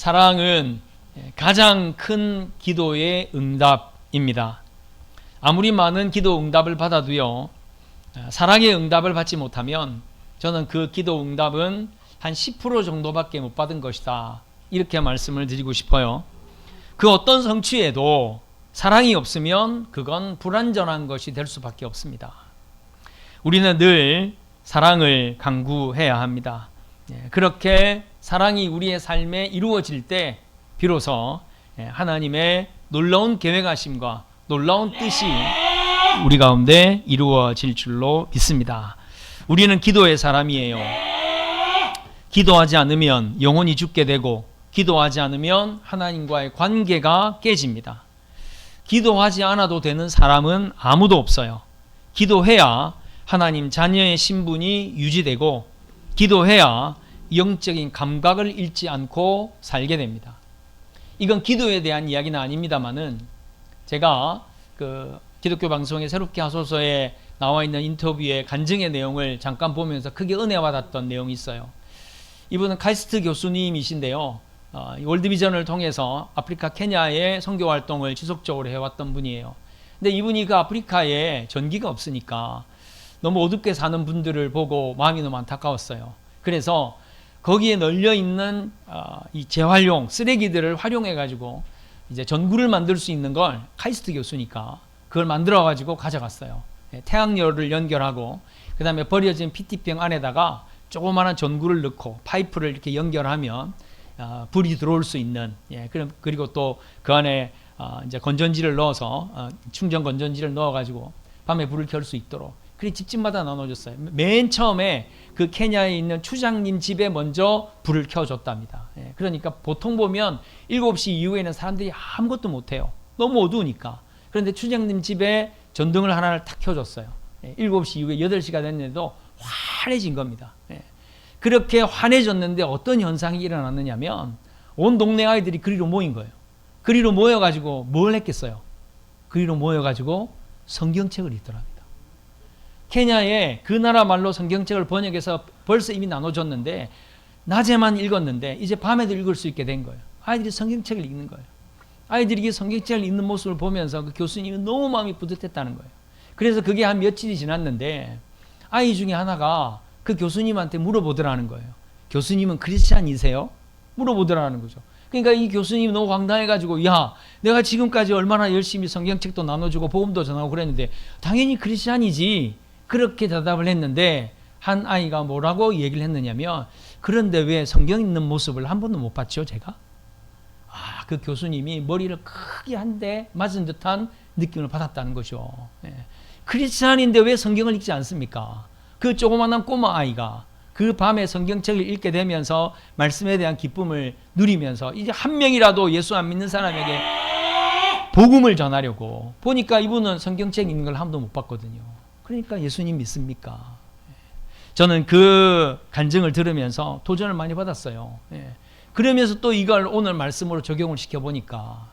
사랑은 가장 큰 기도의 응답입니다. 아무리 많은 기도 응답을 받아도요, 사랑의 응답을 받지 못하면 저는 그 기도 응답은 한 10% 정도밖에 못 받은 것이다, 이렇게 말씀을 드리고 싶어요. 그 어떤 성취에도 사랑이 없으면 그건 불완전한 것이 될 수밖에 없습니다. 우리는 늘 사랑을 강구해야 합니다. 그렇게 사랑이 우리의 삶에 이루어질 때 비로소 하나님의 놀라운 계획하심과 놀라운 뜻이 우리 가운데 이루어질 줄로 믿습니다. 우리는 기도의 사람이에요. 기도하지 않으면 영혼이 죽게 되고, 기도하지 않으면 하나님과의 관계가 깨집니다. 기도하지 않아도 되는 사람은 아무도 없어요. 기도해야 하나님 자녀의 신분이 유지되고, 기도해야 영적인 감각을 잃지 않고 살게 됩니다. 이건 기도에 대한 이야기는 아닙니다만은, 제가 기독교 방송의 새롭게 하소서에 나와 있는 인터뷰의 간증의 내용을 잠깐 보면서 크게 은혜 받았던 내용이 있어요. 이분은 카이스트 교수님이신데요, 월드비전을 통해서 아프리카 케냐의 선교 활동을 지속적으로 해왔던 분이에요. 근데 이분이 그 아프리카에 전기가 없으니까 너무 어둡게 사는 분들을 보고 마음이 너무 안타까웠어요. 그래서 거기에 널려 있는 이 재활용 쓰레기들을 활용해 가지고 이제 전구를 만들 수 있는 걸, 카이스트 교수니까 그걸 만들어 가지고 가져갔어요. 태양열을 연결하고, 그 다음에 버려진 PT병 안에다가 조그마한 전구를 넣고 파이프를 이렇게 연결하면 불이 들어올 수 있는, 그리고 또 그 안에 이제 건전지를 넣어서 충전 건전지를 넣어 가지고 밤에 불을 켤 수 있도록, 그리 집집마다 나눠줬어요. 맨 처음에 그 케냐에 있는 추장님 집에 먼저 불을 켜줬답니다. 그러니까 보통 보면 7시 이후에는 사람들이 아무것도 못해요. 너무 어두우니까. 그런데 추장님 집에 전등을 하나를 탁 켜줬어요. 7시 이후에 8시가 됐는데도 환해진 겁니다. 그렇게 환해졌는데 어떤 현상이 일어났느냐면, 온 동네 아이들이 그리로 모인 거예요. 그리로 모여가지고 뭘 했겠어요? 그리로 모여가지고 성경책을 읽더랍니다. 케냐에 그 나라 말로 성경책을 번역해서 벌써 이미 나눠줬는데, 낮에만 읽었는데 이제 밤에도 읽을 수 있게 된 거예요. 아이들이 성경책을 읽는 거예요. 아이들이 성경책을 읽는 모습을 보면서 그 교수님이 너무 마음이 뿌듯했다는 거예요. 그래서 그게 한 며칠이 지났는데 아이 중에 하나가 그 교수님한테 물어보더라는 거예요. 교수님은 크리스찬이세요? 물어보더라는 거죠. 그러니까 이 교수님이 너무 황당해가지고, 야, 내가 지금까지 얼마나 열심히 성경책도 나눠주고 복음도 전하고 그랬는데 당연히 크리스찬이지, 그렇게 대답을 했는데, 한 아이가 뭐라고 얘기를 했느냐면, 그런데 왜 성경 읽는 모습을 한 번도 못 봤죠, 제가? 그 교수님이 머리를 크게 한 대 맞은 듯한 느낌을 받았다는 거죠. 크리스찬인데 왜 성경을 읽지 않습니까? 그 조그마한 꼬마 아이가 그 밤에 성경책을 읽게 되면서 말씀에 대한 기쁨을 누리면서 이제 한 명이라도 예수 안 믿는 사람에게 복음을 전하려고, 보니까 이분은 성경책 읽는 걸 한 번도 못 봤거든요. 그러니까 예수님 믿습니까? 저는 그 간증을 들으면서 도전을 많이 받았어요. 그러면서 또 이걸 오늘 말씀으로 적용을 시켜보니까,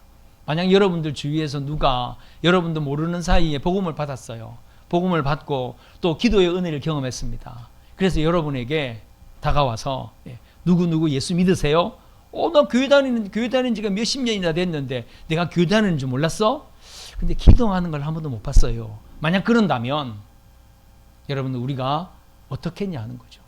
만약 여러분들 주위에서 누가 여러분도 모르는 사이에 복음을 받았어요. 복음을 받고 또 기도의 은혜를 경험했습니다. 그래서 여러분에게 다가와서, 누구 예수 믿으세요? 나 교회 다니는 지가 몇십 년이나 됐는데 내가 교회 다니는 줄 몰랐어? 근데 기도하는 걸 한 번도 못 봤어요. 만약 그런다면 여러분들, 우리가 어떻게 했냐 하는 거죠.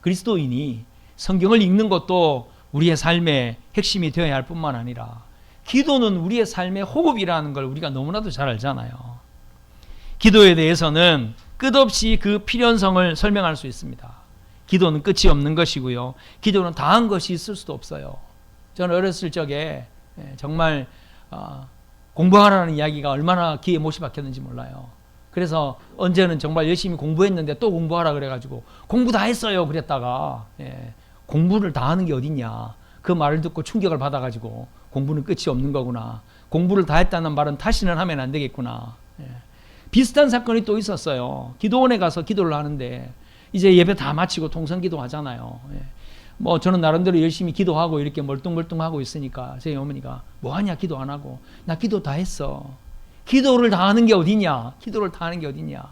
그리스도인이 성경을 읽는 것도 우리의 삶의 핵심이 되어야 할 뿐만 아니라, 기도는 우리의 삶의 호흡이라는 걸 우리가 너무나도 잘 알잖아요. 기도에 대해서는 끝없이 그 필연성을 설명할 수 있습니다. 기도는 끝이 없는 것이고요, 기도는 다한 것이 있을 수도 없어요. 저는 어렸을 적에 정말 공부하라는 이야기가 얼마나 귀에 못이 박혔는지 몰라요. 그래서 언제는 정말 열심히 공부했는데 또 공부하라 그래가지고 공부 다 했어요 그랬다가, 공부를 다 하는 게 어딨냐, 그 말을 듣고 충격을 받아가지고 공부는 끝이 없는 거구나, 공부를 다 했다는 말은 다시는 하면 안 되겠구나. 비슷한 사건이 또 있었어요. 기도원에 가서 기도를 하는데 이제 예배 다 마치고 통성기도 하잖아요. 뭐 저는 나름대로 열심히 기도하고 이렇게 멀뚱멀뚱하고 있으니까 저희 어머니가, 뭐하냐 기도 안 하고. 나 기도 다 했어. 기도를 다 하는 게 어디냐, 기도를 다 하는 게 어디냐.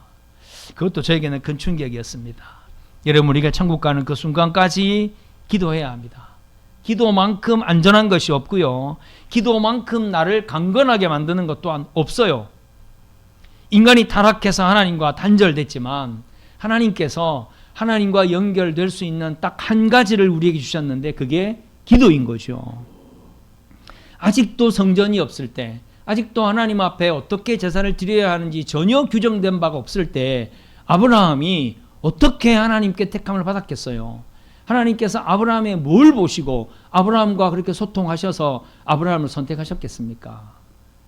그것도 저에게는 큰 충격이었습니다. 여러분, 우리가 천국 가는 그 순간까지 기도해야 합니다. 기도만큼 안전한 것이 없고요. 기도만큼 나를 강건하게 만드는 것 또한 없어요. 인간이 타락해서 하나님과 단절됐지만 하나님께서 하나님과 연결될 수 있는 딱 한 가지를 우리에게 주셨는데 그게 기도인 거죠. 아직도 성전이 없을 때, 아직도 하나님 앞에 어떻게 제사를 드려야 하는지 전혀 규정된 바가 없을 때 아브라함이 어떻게 하나님께 택함을 받았겠어요? 하나님께서 아브라함의 뭘 보시고 아브라함과 그렇게 소통하셔서 아브라함을 선택하셨겠습니까?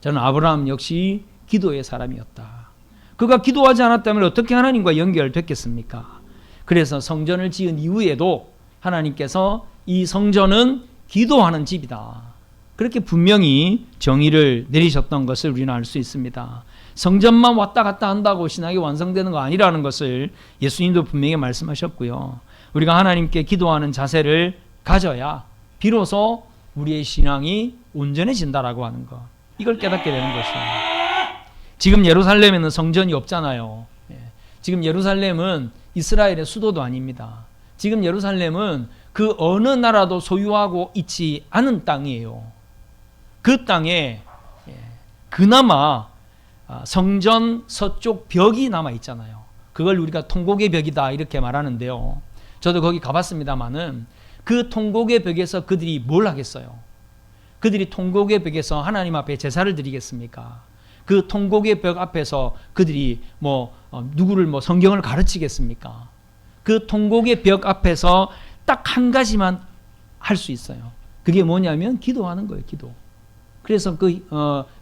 저는 아브라함 역시 기도의 사람이었다. 그가 기도하지 않았다면 어떻게 하나님과 연결됐겠습니까? 그래서 성전을 지은 이후에도 하나님께서 이 성전은 기도하는 집이다. 그렇게 분명히 정의를 내리셨던 것을 우리는 알 수 있습니다. 성전만 왔다 갔다 한다고 신앙이 완성되는 거 아니라는 것을 예수님도 분명히 말씀하셨고요. 우리가 하나님께 기도하는 자세를 가져야 비로소 우리의 신앙이 온전해진다라고 하는 것. 이걸 깨닫게 되는 것이에요. 지금 예루살렘에는 성전이 없잖아요. 지금 예루살렘은 이스라엘의 수도도 아닙니다. 지금 예루살렘은 그 어느 나라도 소유하고 있지 않은 땅이에요. 그 땅에 그나마 성전 서쪽 벽이 남아 있잖아요. 그걸 우리가 통곡의 벽이다 이렇게 말하는데요. 저도 거기 가봤습니다마는 그 통곡의 벽에서 그들이 뭘 하겠어요? 그들이 통곡의 벽에서 하나님 앞에 제사를 드리겠습니까? 그 통곡의 벽 앞에서 그들이 누구를 성경을 가르치겠습니까? 그 통곡의 벽 앞에서 딱 한 가지만 할 수 있어요. 그게 뭐냐면 기도하는 거예요. 기도. 그래서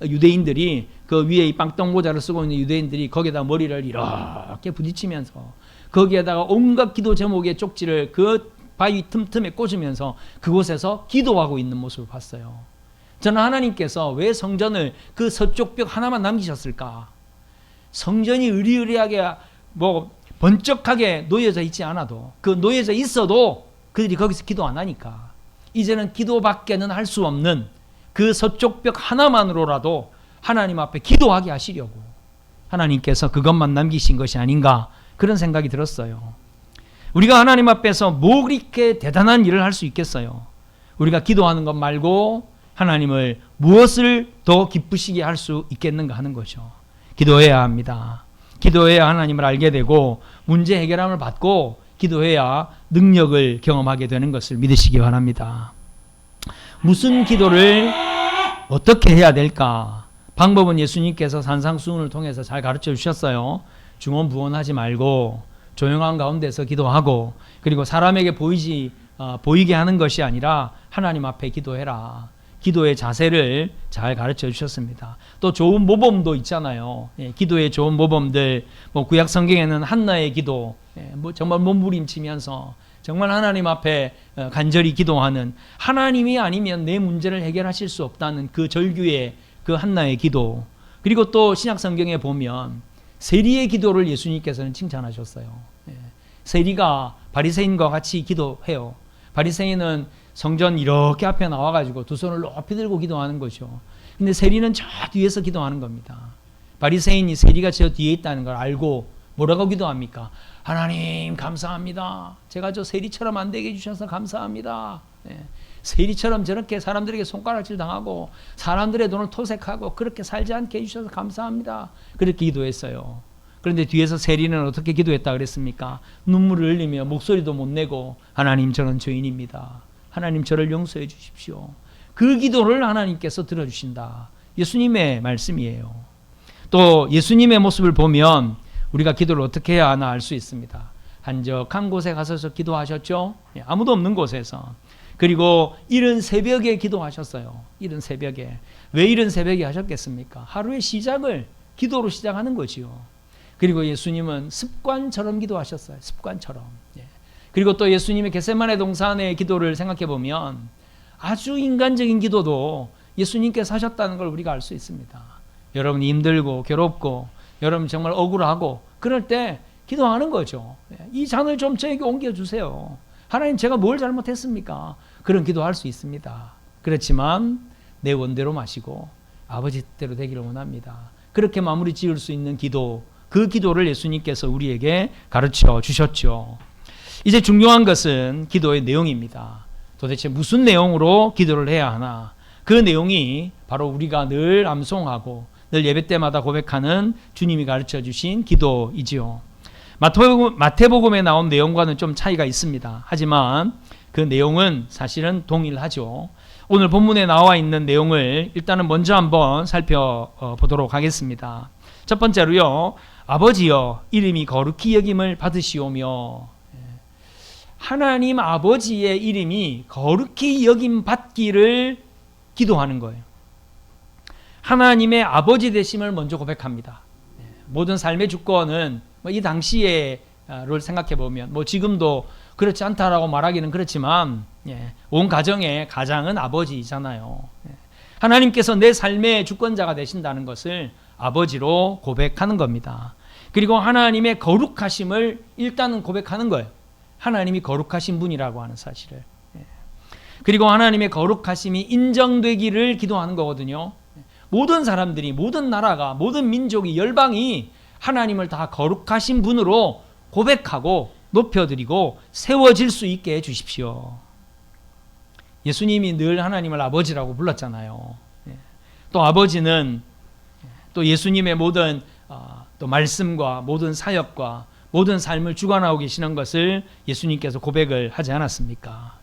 유대인들이 그 위에 이 빵떡 모자를 쓰고 있는 유대인들이 거기에다 머리를 이렇게 부딪히면서 거기에다가 온갖 기도 제목의 쪽지를 그 바위 틈틈에 꽂으면서 그곳에서 기도하고 있는 모습을 봤어요. 저는 하나님께서 왜 성전을 그 서쪽 벽 하나만 남기셨을까? 성전이 으리으리하게 번쩍하게 놓여져 있지 않아도 그 놓여져 있어도 그들이 거기서 기도 안 하니까 이제는 기도밖에는 할 수 없는 그 서쪽 벽 하나만으로라도 하나님 앞에 기도하게 하시려고 하나님께서 그것만 남기신 것이 아닌가 그런 생각이 들었어요. 우리가 하나님 앞에서 뭐 그렇게 대단한 일을 할 수 있겠어요? 우리가 기도하는 것 말고 하나님을 무엇을 더 기쁘시게 할 수 있겠는가 하는 거죠. 기도해야 합니다. 기도해야 하나님을 알게 되고 문제 해결함을 받고 기도해야 능력을 경험하게 되는 것을 믿으시기 바랍니다. 무슨 기도를 어떻게 해야 될까? 방법은 예수님께서 산상수훈을 통해서 잘 가르쳐 주셨어요. 중언부언하지 말고 조용한 가운데서 기도하고 그리고 사람에게 보이게 하는 것이 아니라 하나님 앞에 기도해라. 기도의 자세를 잘 가르쳐 주셨습니다. 또 좋은 모범도 있잖아요. 기도의 좋은 모범들, 구약 성경에는 한나의 기도, 정말 몸부림치면서 정말 하나님 앞에 간절히 기도하는 하나님이 아니면 내 문제를 해결하실 수 없다는 그 절규의 그 한나의 기도. 그리고 또 신약 성경에 보면 세리의 기도를 예수님께서는 칭찬하셨어요. 세리가 바리새인과 같이 기도해요. 바리새인은 성전 이렇게 앞에 나와가지고 두 손을 높이 들고 기도하는 거죠. 근데 세리는 저 뒤에서 기도하는 겁니다. 바리새인이 세리가 저 뒤에 있다는 걸 알고 뭐라고 기도합니까? 하나님 감사합니다. 제가 저 세리처럼 안 되게 해주셔서 감사합니다. 세리처럼 저렇게 사람들에게 손가락질 당하고 사람들의 돈을 토색하고 그렇게 살지 않게 해주셔서 감사합니다. 그렇게 기도했어요. 그런데 뒤에서 세리는 어떻게 기도했다 그랬습니까? 눈물을 흘리며 목소리도 못 내고 하나님 저는 죄인입니다. 하나님 저를 용서해 주십시오. 그 기도를 하나님께서 들어주신다. 예수님의 말씀이에요. 또 예수님의 모습을 보면 우리가 기도를 어떻게 해야 하나 알 수 있습니다. 한적한 곳에 가서 기도하셨죠? 아무도 없는 곳에서. 그리고 이른 새벽에 기도하셨어요. 이른 새벽에. 왜 이른 새벽에 하셨겠습니까? 하루의 시작을 기도로 시작하는 거지요. 그리고 예수님은 습관처럼 기도하셨어요. 습관처럼. 그리고 또 예수님의 겟세마네 동산의 기도를 생각해 보면 아주 인간적인 기도도 예수님께서 하셨다는 걸 우리가 알 수 있습니다. 여러분이 힘들고 괴롭고 여러분 정말 억울하고 그럴 때 기도하는 거죠. 이 잔을 좀 저에게 옮겨주세요. 하나님 제가 뭘 잘못했습니까? 그런 기도할 수 있습니다. 그렇지만 내 원대로 마시고 아버지 뜻대로 되기를 원합니다. 그렇게 마무리 지을 수 있는 기도, 그 기도를 예수님께서 우리에게 가르쳐 주셨죠. 이제 중요한 것은 기도의 내용입니다. 도대체 무슨 내용으로 기도를 해야 하나? 그 내용이 바로 우리가 늘 암송하고 늘 예배 때마다 고백하는 주님이 가르쳐 주신 기도이지요. 마태복음에 나온 내용과는 좀 차이가 있습니다. 하지만 그 내용은 사실은 동일하죠. 오늘 본문에 나와 있는 내용을 일단은 먼저 한번 살펴보도록 하겠습니다. 첫 번째로요. 아버지여 이름이 거룩히 여김을 받으시오며, 하나님 아버지의 이름이 거룩히 여김 받기를 기도하는 거예요. 하나님의 아버지 되심을 먼저 고백합니다. 모든 삶의 주권은 이 당시에를 생각해 보면 지금도 그렇지 않다라고 말하기는 그렇지만 온 가정의 가장은 아버지잖아요. 하나님께서 내 삶의 주권자가 되신다는 것을 아버지로 고백하는 겁니다. 그리고 하나님의 거룩하심을 일단은 고백하는 거예요. 하나님이 거룩하신 분이라고 하는 사실을. 그리고 하나님의 거룩하심이 인정되기를 기도하는 거거든요. 모든 사람들이, 모든 나라가, 모든 민족이, 열방이 하나님을 다 거룩하신 분으로 고백하고 높여드리고 세워질 수 있게 해주십시오. 예수님이 늘 하나님을 아버지라고 불렀잖아요. 또 아버지는 또 예수님의 모든 또 말씀과 모든 사역과 모든 삶을 주관하고 계시는 것을 예수님께서 고백을 하지 않았습니까?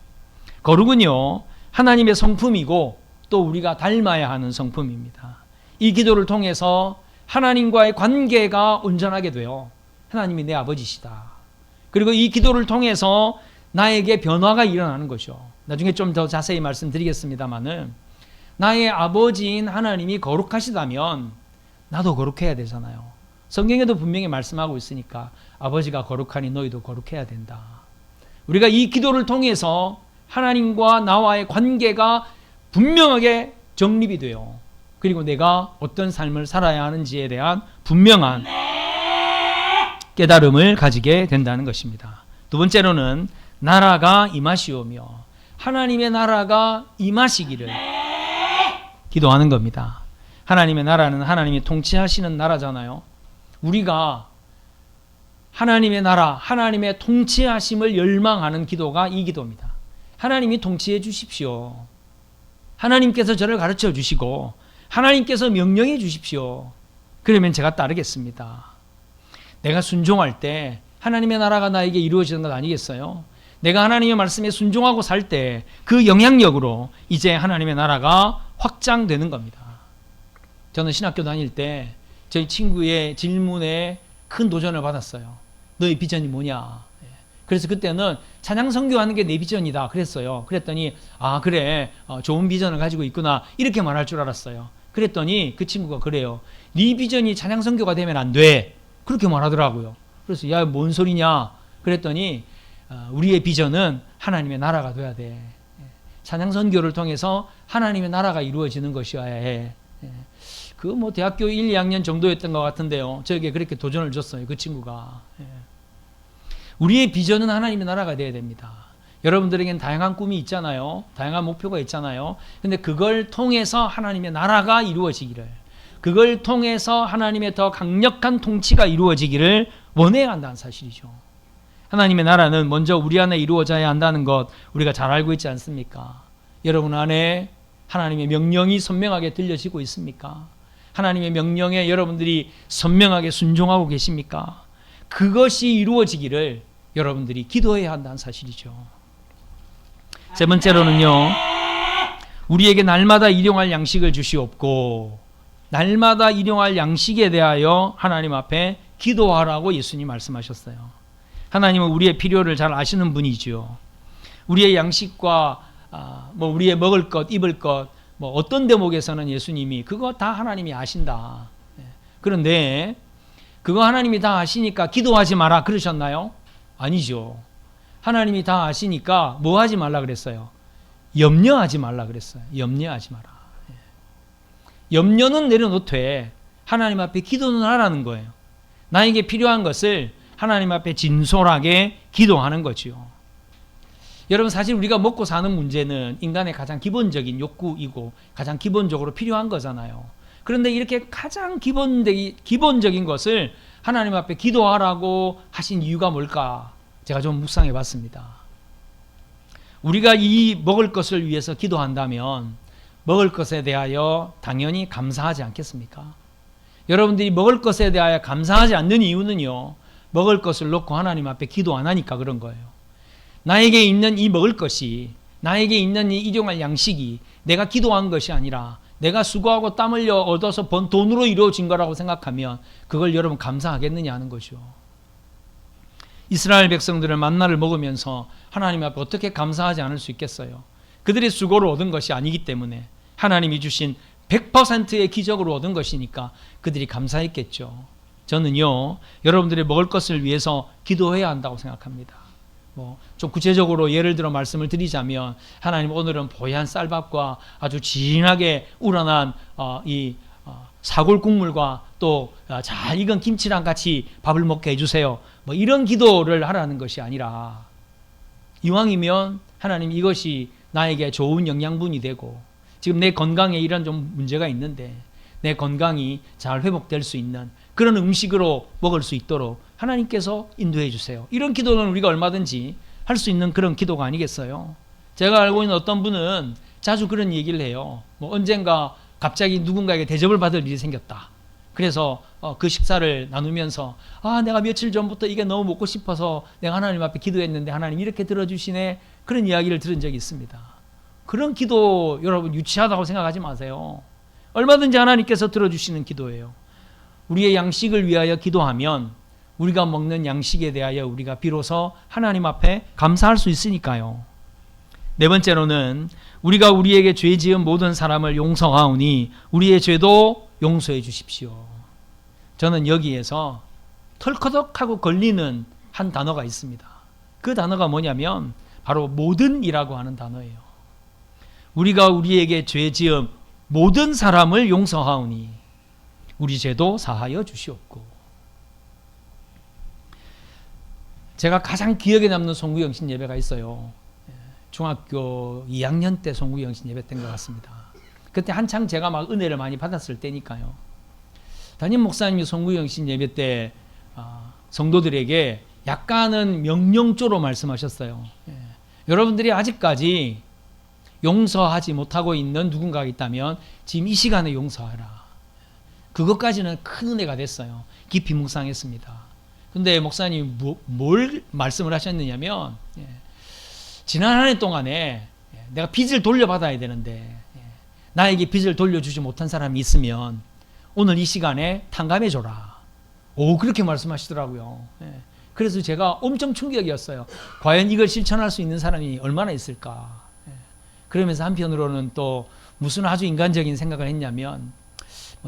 거룩은요, 하나님의 성품이고 또 우리가 닮아야 하는 성품입니다. 이 기도를 통해서 하나님과의 관계가 온전하게 돼요. 하나님이 내 아버지시다. 그리고 이 기도를 통해서 나에게 변화가 일어나는 거죠. 나중에 좀 더 자세히 말씀드리겠습니다만은 나의 아버지인 하나님이 거룩하시다면 나도 거룩해야 되잖아요. 성경에도 분명히 말씀하고 있으니까 아버지가 거룩하니 너희도 거룩해야 된다. 우리가 이 기도를 통해서 하나님과 나와의 관계가 분명하게 정립이 돼요. 그리고 내가 어떤 삶을 살아야 하는지에 대한 분명한 깨달음을 가지게 된다는 것입니다. 두 번째로는 나라가 임하시오며, 하나님의 나라가 임하시기를 기도하는 겁니다. 하나님의 나라는 하나님이 통치하시는 나라잖아요. 우리가 하나님의 나라, 하나님의 통치하심을 열망하는 기도가 이 기도입니다. 하나님이 통치해 주십시오. 하나님께서 저를 가르쳐 주시고 하나님께서 명령해 주십시오. 그러면 제가 따르겠습니다. 내가 순종할 때 하나님의 나라가 나에게 이루어지는 것 아니겠어요? 내가 하나님의 말씀에 순종하고 살 때 그 영향력으로 이제 하나님의 나라가 확장되는 겁니다. 저는 신학교 다닐 때 저희 친구의 질문에 큰 도전을 받았어요. 너의 비전이 뭐냐? 그래서 그때는 찬양 선교하는 게 내 비전이다 그랬어요. 그랬더니 그래, 좋은 비전을 가지고 있구나 이렇게 말할 줄 알았어요. 그랬더니 그 친구가 그래요. 네 비전이 찬양 선교가 되면 안 돼. 그렇게 말하더라고요. 그래서 야, 뭔 소리냐? 그랬더니 우리의 비전은 하나님의 나라가 돼야 돼. 찬양 선교를 통해서 하나님의 나라가 이루어지는 것이어야 해. 그 대학교 1, 2학년 정도였던 것 같은데요. 저에게 그렇게 도전을 줬어요. 그 친구가. 우리의 비전은 하나님의 나라가 돼야 됩니다. 여러분들에겐 다양한 꿈이 있잖아요. 다양한 목표가 있잖아요. 근데 그걸 통해서 하나님의 나라가 이루어지기를, 그걸 통해서 하나님의 더 강력한 통치가 이루어지기를 원해야 한다는 사실이죠. 하나님의 나라는 먼저 우리 안에 이루어져야 한다는 것 우리가 잘 알고 있지 않습니까? 여러분 안에 하나님의 명령이 선명하게 들려지고 있습니까? 하나님의 명령에 여러분들이 선명하게 순종하고 계십니까? 그것이 이루어지기를 여러분들이 기도해야 한다는 사실이죠. 세 번째로는요, 우리에게 날마다 일용할 양식을 주시옵고, 날마다 일용할 양식에 대하여 하나님 앞에 기도하라고 예수님 말씀하셨어요. 하나님은 우리의 필요를 잘 아시는 분이죠. 우리의 양식과 우리의 먹을 것, 입을 것, 어떤 대목에서는 예수님이 그거 다 하나님이 아신다. 그런데 그거 하나님이 다 아시니까 기도하지 마라 그러셨나요? 아니죠. 하나님이 다 아시니까 뭐 하지 말라 그랬어요? 염려하지 말라 그랬어요. 염려하지 마라. 염려는 내려놓되 하나님 앞에 기도는 하라는 거예요. 나에게 필요한 것을 하나님 앞에 진솔하게 기도하는 거지요. 여러분, 사실 우리가 먹고 사는 문제는 인간의 가장 기본적인 욕구이고 가장 기본적으로 필요한 거잖아요. 그런데 이렇게 가장 기본적인 것을 하나님 앞에 기도하라고 하신 이유가 뭘까? 제가 좀 묵상해 봤습니다. 우리가 이 먹을 것을 위해서 기도한다면 먹을 것에 대하여 당연히 감사하지 않겠습니까? 여러분들이 먹을 것에 대하여 감사하지 않는 이유는요, 먹을 것을 놓고 하나님 앞에 기도 안 하니까 그런 거예요. 나에게 있는 이 먹을 것이, 나에게 있는 이 일용할 양식이 내가 기도한 것이 아니라 내가 수고하고 땀 흘려 얻어서 번 돈으로 이루어진 거라고 생각하면 그걸 여러분 감사하겠느냐 하는 거죠. 이스라엘 백성들은 만나를 먹으면서 하나님 앞에 어떻게 감사하지 않을 수 있겠어요? 그들의 수고로 얻은 것이 아니기 때문에 하나님이 주신 100%의 기적으로 얻은 것이니까 그들이 감사했겠죠. 저는요, 여러분들이 먹을 것을 위해서 기도해야 한다고 생각합니다. 좀 구체적으로 예를 들어 말씀을 드리자면, 하나님 오늘은 보얀 쌀밥과 아주 진하게 우러난 이 사골 국물과 또 잘 익은 김치랑 같이 밥을 먹게 해주세요. 이런 기도를 하라는 것이 아니라, 이왕이면 하나님 이것이 나에게 좋은 영양분이 되고, 지금 내 건강에 이런 좀 문제가 있는데 내 건강이 잘 회복될 수 있는 그런 음식으로 먹을 수 있도록 하나님께서 인도해 주세요. 이런 기도는 우리가 얼마든지 할 수 있는 그런 기도가 아니겠어요? 제가 알고 있는 어떤 분은 자주 그런 얘기를 해요. 언젠가 갑자기 누군가에게 대접을 받을 일이 생겼다. 그래서 그 식사를 나누면서 내가 며칠 전부터 이게 너무 먹고 싶어서 내가 하나님 앞에 기도했는데 하나님 이렇게 들어주시네, 그런 이야기를 들은 적이 있습니다. 그런 기도 여러분 유치하다고 생각하지 마세요. 얼마든지 하나님께서 들어주시는 기도예요. 우리의 양식을 위하여 기도하면 우리가 먹는 양식에 대하여 우리가 비로소 하나님 앞에 감사할 수 있으니까요. 네 번째로는 우리가 우리에게 죄 지은 모든 사람을 용서하오니 우리의 죄도 용서해 주십시오. 저는 여기에서 털커덕하고 걸리는 한 단어가 있습니다. 그 단어가 뭐냐면 바로 모든이라고 하는 단어예요. 우리가 우리에게 죄 지은 모든 사람을 용서하오니 우리 죄도 사하여 주시옵고. 제가 가장 기억에 남는 송구영신 예배가 있어요. 중학교 2학년 때 송구영신 예배 때인 것 같습니다. 그때 한창 제가 막 은혜를 많이 받았을 때니까요. 담임 목사님이 송구영신 예배 때 성도들에게 약간은 명령조로 말씀하셨어요. 여러분들이 아직까지 용서하지 못하고 있는 누군가가 있다면 지금 이 시간에 용서하라. 그것까지는 큰 은혜가 됐어요. 깊이 묵상했습니다. 근데 목사님이 뭘 말씀을 하셨느냐면, 지난 한 해 동안에 내가 빚을 돌려받아야 되는데 나에게 빚을 돌려주지 못한 사람이 있으면 오늘 이 시간에 탕감해줘라. 그렇게 말씀하시더라고요. 그래서 제가 엄청 충격이었어요. 과연 이걸 실천할 수 있는 사람이 얼마나 있을까. 그러면서 한편으로는 또 무슨 아주 인간적인 생각을 했냐면,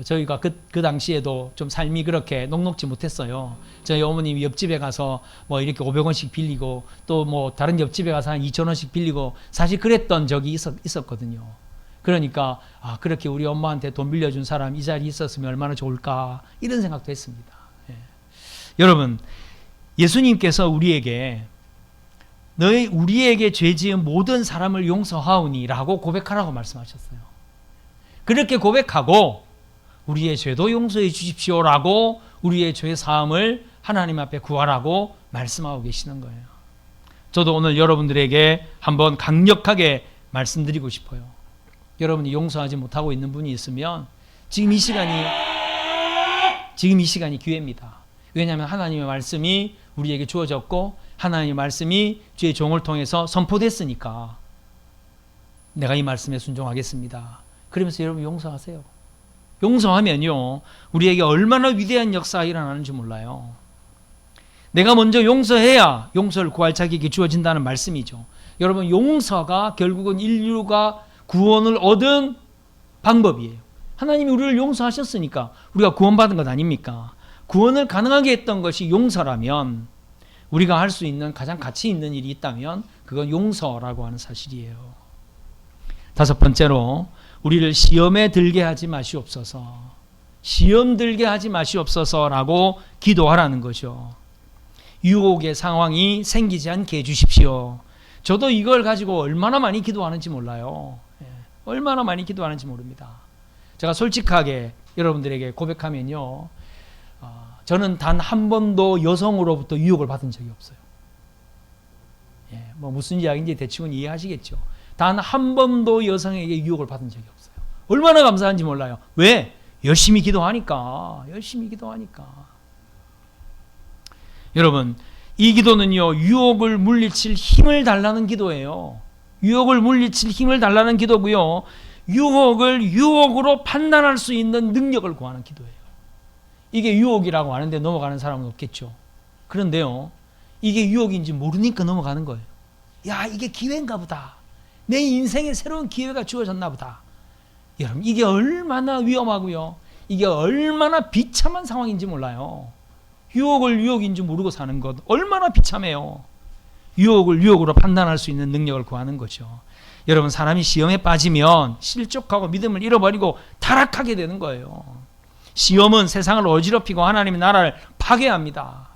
저희가 그 당시에도 좀 삶이 그렇게 녹록지 못했어요. 저희 어머님이 옆집에 가서 이렇게 500원씩 빌리고 또 다른 옆집에 가서 한 2,000원씩 빌리고 사실 그랬던 적이 있었거든요. 그러니까 그렇게 우리 엄마한테 돈 빌려준 사람 이 자리에 있었으면 얼마나 좋을까, 이런 생각도 했습니다. 여러분, 예수님께서 우리에게 우리에게 죄 지은 모든 사람을 용서하오니 라고 고백하라고 말씀하셨어요. 그렇게 고백하고 우리의 죄도 용서해 주십시오라고 우리의 죄 사함을 하나님 앞에 구하라고 말씀하고 계시는 거예요. 저도 오늘 여러분들에게 한번 강력하게 말씀드리고 싶어요. 여러분이 용서하지 못하고 있는 분이 있으면 지금 이 시간이 기회입니다. 왜냐하면 하나님의 말씀이 우리에게 주어졌고 하나님의 말씀이 주의 종을 통해서 선포됐으니까 내가 이 말씀에 순종하겠습니다. 그러면서 여러분 용서하세요. 용서하면요, 우리에게 얼마나 위대한 역사가 일어나는지 몰라요. 내가 먼저 용서해야 용서를 구할 자격이 주어진다는 말씀이죠. 여러분, 용서가 결국은 인류가 구원을 얻은 방법이에요. 하나님이 우리를 용서하셨으니까 우리가 구원받은 것 아닙니까? 구원을 가능하게 했던 것이 용서라면 우리가 할 수 있는 가장 가치 있는 일이 있다면 그건 용서라고 하는 사실이에요. 다섯 번째로, 우리를 시험에 들게 하지 마시옵소서. 시험 들게 하지 마시옵소서라고 기도하라는 거죠. 유혹의 상황이 생기지 않게 해주십시오. 저도 이걸 가지고 얼마나 많이 기도하는지 몰라요. 얼마나 많이 기도하는지 모릅니다. 제가 솔직하게 여러분들에게 고백하면요, 저는 단 한 번도 여성으로부터 유혹을 받은 적이 없어요. 뭐 무슨 이야기인지 대충은 이해하시겠죠. 단 한 번도 여성에게 유혹을 받은 적이 없어요. 얼마나 감사한지 몰라요. 왜? 열심히 기도하니까. 여러분, 이 기도는요, 유혹을 물리칠 힘을 달라는 기도예요. 유혹을 물리칠 힘을 달라는 기도고요. 유혹을 유혹으로 판단할 수 있는 능력을 구하는 기도예요. 이게 유혹이라고 하는데 넘어가는 사람은 없겠죠. 그런데요, 이게 유혹인지 모르니까 넘어가는 거예요. 야, 이게 기회인가 보다. 내 인생에 새로운 기회가 주어졌나 보다. 여러분, 이게 얼마나 위험하고요. 이게 얼마나 비참한 상황인지 몰라요. 유혹을 유혹인지 모르고 사는 것 얼마나 비참해요. 유혹을 유혹으로 판단할 수 있는 능력을 구하는 거죠. 여러분, 사람이 시험에 빠지면 실족하고 믿음을 잃어버리고 타락하게 되는 거예요. 시험은 세상을 어지럽히고 하나님의 나라를 파괴합니다.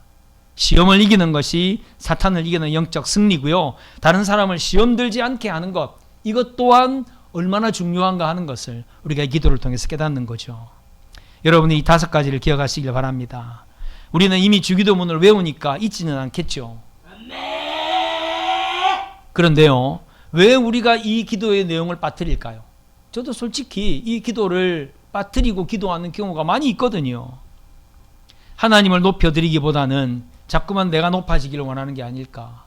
시험을 이기는 것이 사탄을 이기는 영적 승리고요. 다른 사람을 시험 들지 않게 하는 것, 이것 또한 얼마나 중요한가 하는 것을 우리가 기도를 통해서 깨닫는 거죠. 여러분이 이 5가지를 기억하시길 바랍니다. 우리는 이미 주기도문을 외우니까 잊지는 않겠죠. 그런데요, 왜 우리가 이 기도의 내용을 빠뜨릴까요? 저도 솔직히 이 기도를 빠뜨리고 기도하는 경우가 많이 있거든요. 하나님을 높여드리기보다는 자꾸만 내가 높아지기를 원하는 게 아닐까.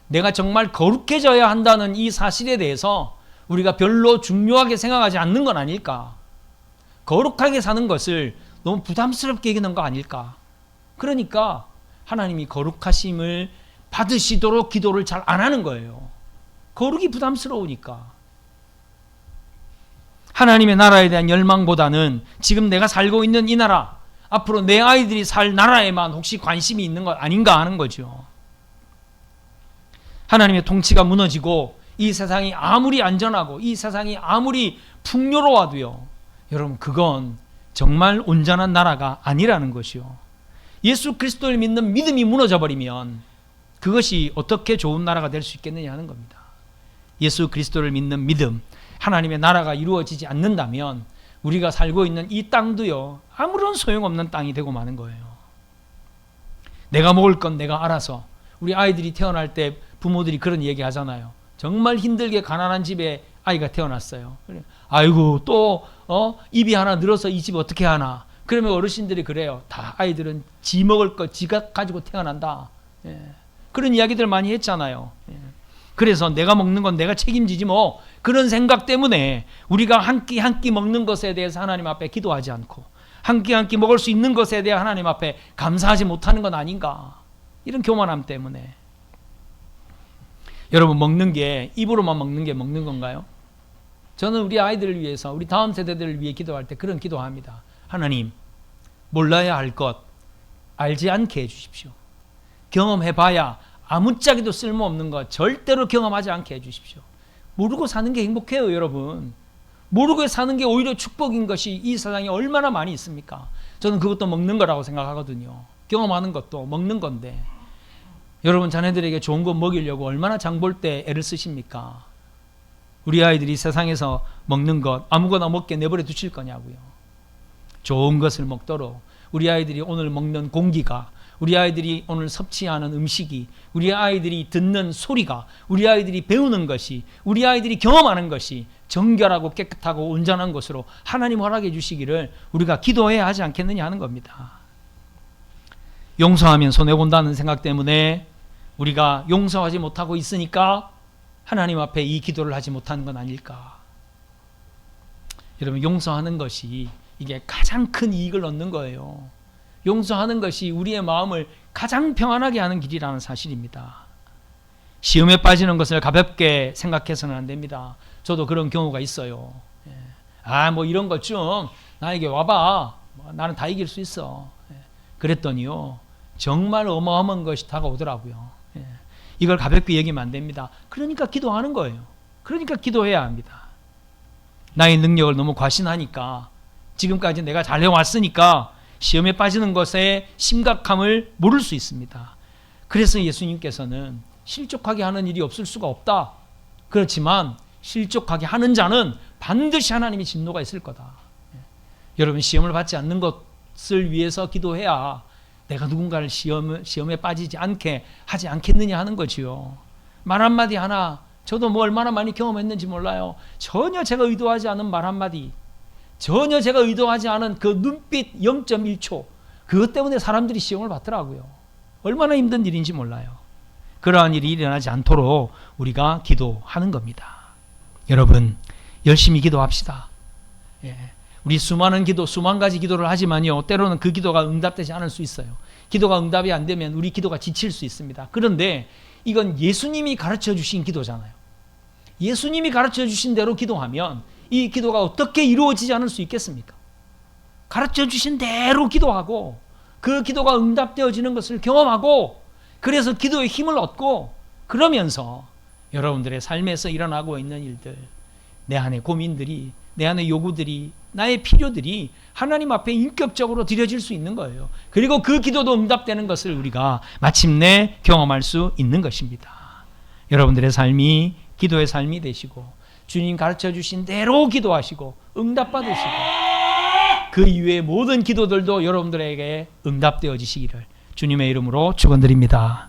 내가 정말 거룩해져야 한다는 이 사실에 대해서 우리가 별로 중요하게 생각하지 않는 건 아닐까. 거룩하게 사는 것을 너무 부담스럽게 여기는 거 아닐까. 그러니까 하나님이 거룩하심을 받으시도록 기도를 잘 안 하는 거예요. 거룩이 부담스러우니까. 하나님의 나라에 대한 열망보다는 지금 내가 살고 있는 이 나라, 앞으로 내 아이들이 살 나라에만 혹시 관심이 있는 것 아닌가 하는 거죠. 하나님의 통치가 무너지고 이 세상이 아무리 안전하고 이 세상이 아무리 풍요로워도요, 여러분, 그건 정말 온전한 나라가 아니라는 것이요. 예수 그리스도를 믿는 믿음이 무너져버리면 그것이 어떻게 좋은 나라가 될 수 있겠느냐 하는 겁니다. 예수 그리스도를 믿는 믿음, 하나님의 나라가 이루어지지 않는다면 우리가 살고 있는 이 땅도요, 아무런 소용없는 땅이 되고 마는 거예요. 내가 먹을 건 내가 알아서. 우리 아이들이 태어날 때 부모들이 그런 얘기 하잖아요. 정말 힘들게 가난한 집에 아이가 태어났어요. 아이고, 또 입이 하나 늘어서 이 집 어떻게 하나. 그러면 어르신들이 그래요. 다 아이들은 지 먹을 거 지가 가지고 태어난다. 그런 이야기들 많이 했잖아요. 그래서 내가 먹는 건 내가 책임지지 뭐. 그런 생각 때문에 우리가 한 끼 한 끼 먹는 것에 대해서 하나님 앞에 기도하지 않고 한 끼 한 끼 먹을 수 있는 것에 대해 하나님 앞에 감사하지 못하는 건 아닌가. 이런 교만함 때문에. 여러분, 먹는 게 입으로만 먹는 게 먹는 건가요? 저는 우리 아이들을 위해서, 우리 다음 세대들을 위해 기도할 때 그런 기도합니다. 하나님, 몰라야 할 것 알지 않게 해주십시오. 경험해봐야 아무짝에도 쓸모없는 것 절대로 경험하지 않게 해주십시오. 모르고 사는 게 행복해요, 여러분. 모르고 사는 게 오히려 축복인 것이 이 세상에 얼마나 많이 있습니까? 저는 그것도 먹는 거라고 생각하거든요. 경험하는 것도 먹는 건데, 여러분, 자녀들에게 좋은 거 먹이려고 얼마나 장 볼 때 애를 쓰십니까? 우리 아이들이 세상에서 먹는 것 아무거나 먹게 내버려 두실 거냐고요. 좋은 것을 먹도록 우리 아이들이 오늘 먹는 공기가, 우리 아이들이 오늘 섭취하는 음식이, 우리 아이들이 듣는 소리가, 우리 아이들이 배우는 것이, 우리 아이들이 경험하는 것이 정결하고 깨끗하고 온전한 것으로 하나님 허락해 주시기를 우리가 기도해야 하지 않겠느냐 하는 겁니다. 용서하면 손해본다는 생각 때문에 우리가 용서하지 못하고 있으니까 하나님 앞에 이 기도를 하지 못하는 건 아닐까. 여러분, 용서하는 것이 이게 가장 큰 이익을 얻는 거예요. 용서하는 것이 우리의 마음을 가장 평안하게 하는 길이라는 사실입니다. 시험에 빠지는 것을 가볍게 생각해서는 안 됩니다. 저도 그런 경우가 있어요. 뭐 이런 것 좀 나에게 와봐. 나는 다 이길 수 있어. 그랬더니요, 정말 어마어마한 것이 다가오더라고요. 이걸 가볍게 얘기하면 안 됩니다. 그러니까 기도하는 거예요. 그러니까 기도해야 합니다. 나의 능력을 너무 과신하니까, 지금까지 내가 잘해왔으니까 시험에 빠지는 것의 심각함을 모를 수 있습니다. 그래서 예수님께서는 실족하게 하는 일이 없을 수가 없다. 그렇지만 실족하게 하는 자는 반드시 하나님의 진노가 있을 거다. 여러분, 시험을 받지 않는 것을 위해서 기도해야 내가 누군가를 시험에 빠지지 않게 하지 않겠느냐 하는 거지요. 말 한마디 하나, 저도 뭐 얼마나 많이 경험했는지 몰라요. 전혀 제가 의도하지 않은 말 한마디, 전혀 제가 의도하지 않은 그 눈빛 0.1초, 그것 때문에 사람들이 시험을 받더라고요. 얼마나 힘든 일인지 몰라요. 그러한 일이 일어나지 않도록 우리가 기도하는 겁니다. 여러분, 열심히 기도합시다. 예. 우리 수많은 기도, 수만 가지 기도를 하지만요, 때로는 그 기도가 응답되지 않을 수 있어요. 기도가 응답이 안 되면 우리 기도가 지칠 수 있습니다. 그런데 이건 예수님이 가르쳐 주신 기도잖아요. 예수님이 가르쳐 주신 대로 기도하면 이 기도가 어떻게 이루어지지 않을 수 있겠습니까? 가르쳐 주신 대로 기도하고 그 기도가 응답되어지는 것을 경험하고, 그래서 기도의 힘을 얻고, 그러면서 여러분들의 삶에서 일어나고 있는 일들, 내 안의 고민들이, 내 안의 요구들이, 나의 필요들이 하나님 앞에 인격적으로 드려질 수 있는 거예요. 그리고 그 기도도 응답되는 것을 우리가 마침내 경험할 수 있는 것입니다. 여러분들의 삶이 기도의 삶이 되시고, 주님 가르쳐 주신 대로 기도하시고 응답받으시고, 그 이후의 모든 기도들도 여러분들에게 응답되어지시기를 주님의 이름으로 축원드립니다.